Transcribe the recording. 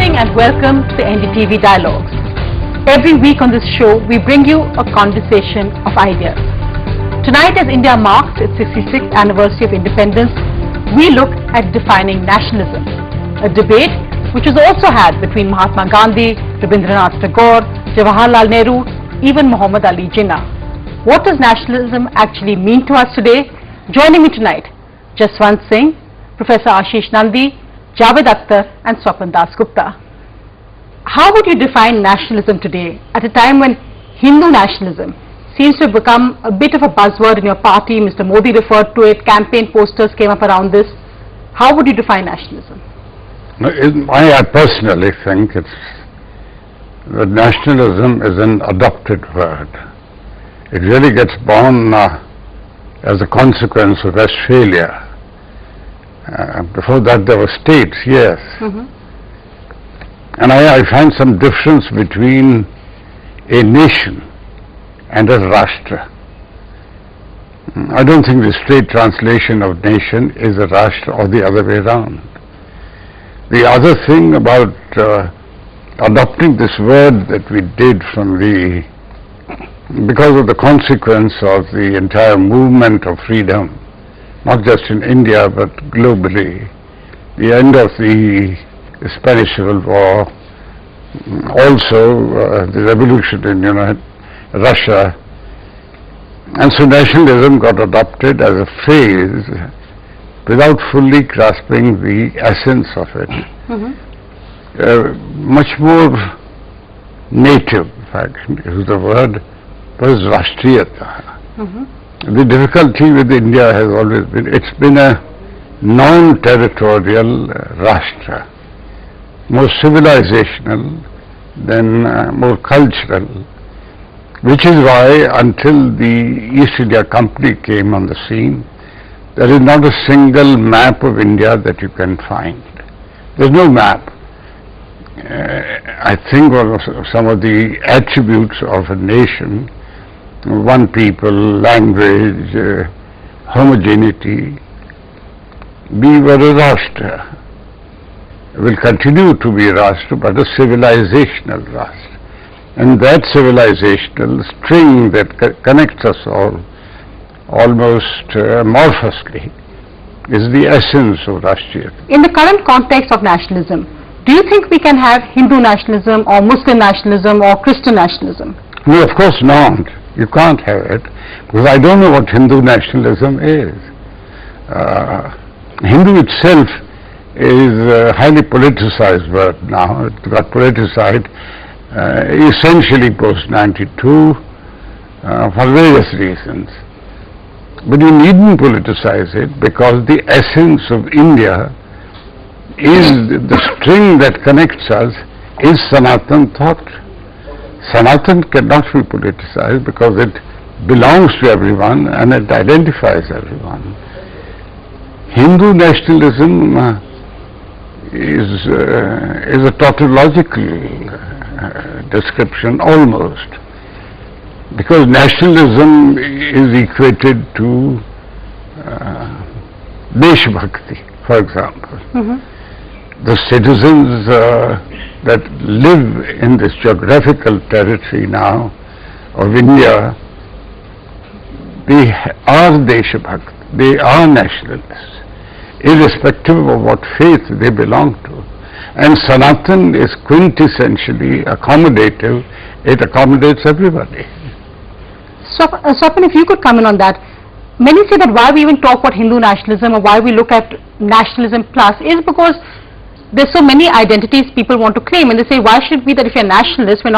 evening and welcome to the NDTV Dialogues. Every week on this show, we bring you a conversation of ideas. Tonight, as India marks its 66th anniversary of independence, we look at defining nationalism, a debate which was also had between Mahatma Gandhi, Rabindranath Tagore, Jawaharlal Nehru, even Muhammad Ali Jinnah. What does nationalism actually mean to us today? Joining me tonight, Jaswant Singh, Professor Ashish Nandi, Javed Akhtar and Swapan Das Gupta. How would you define nationalism today at a time when Hindu nationalism seems to have become a bit of a buzzword in your party? Mr. Modi referred to it, campaign posters came up around this. How would you define nationalism? I personally think that nationalism is an adopted word. It really gets born as a consequence of Australia. Before that there were states, yes. And I find some difference between a nation and a Rashtra. I don't think the straight translation of nation is a Rashtra or the other way around. The other thing about adopting this word that we did because of the consequence of the entire movement of freedom, not just in India but globally, the end of the Spanish Civil War, also the revolution in Russia, and so nationalism got adopted as a phrase without fully grasping the essence of it. Much more native, if I can use the word, was Rashtriyata. The difficulty with India has always been, it's been a non-territorial Rashtra, more civilizational than more cultural, which is why until the East India Company came on the scene, there is not a single map of India that you can find. There's no map. I think one of some of the attributes of a nation, one people, language, homogeneity, we were a Rashtra. Will continue to be a Rashtra, but a civilizational Rashtra. And that civilizational string that connects us all, almost amorphously, is the essence of Rashtriyata. In the current context of nationalism, do you think we can have Hindu nationalism or Muslim nationalism or Christian nationalism? No, of course not. You can't have it, because I don't know what Hindu nationalism is. Hindu itself is a highly politicized word now. It got politicized essentially post-92 for various reasons. But you needn't politicize it, because the essence of India is the string that connects us is Sanatan thought. Sanatan cannot be politicized because it belongs to everyone and it identifies everyone. Hindu nationalism is a tautological description almost, because nationalism is equated to Deshbhakti, for example. The citizens that live in this geographical territory now of India, they are Deshbhakt, they are nationalists, irrespective of what faith they belong to. And Sanatan is quintessentially accommodative, it accommodates everybody. So, Swapan, if you could comment on that. Many say that why we even talk about Hindu nationalism or why we look at nationalism plus is because there's so many identities people want to claim, and they say, why should it be that if you're nationalist, we're not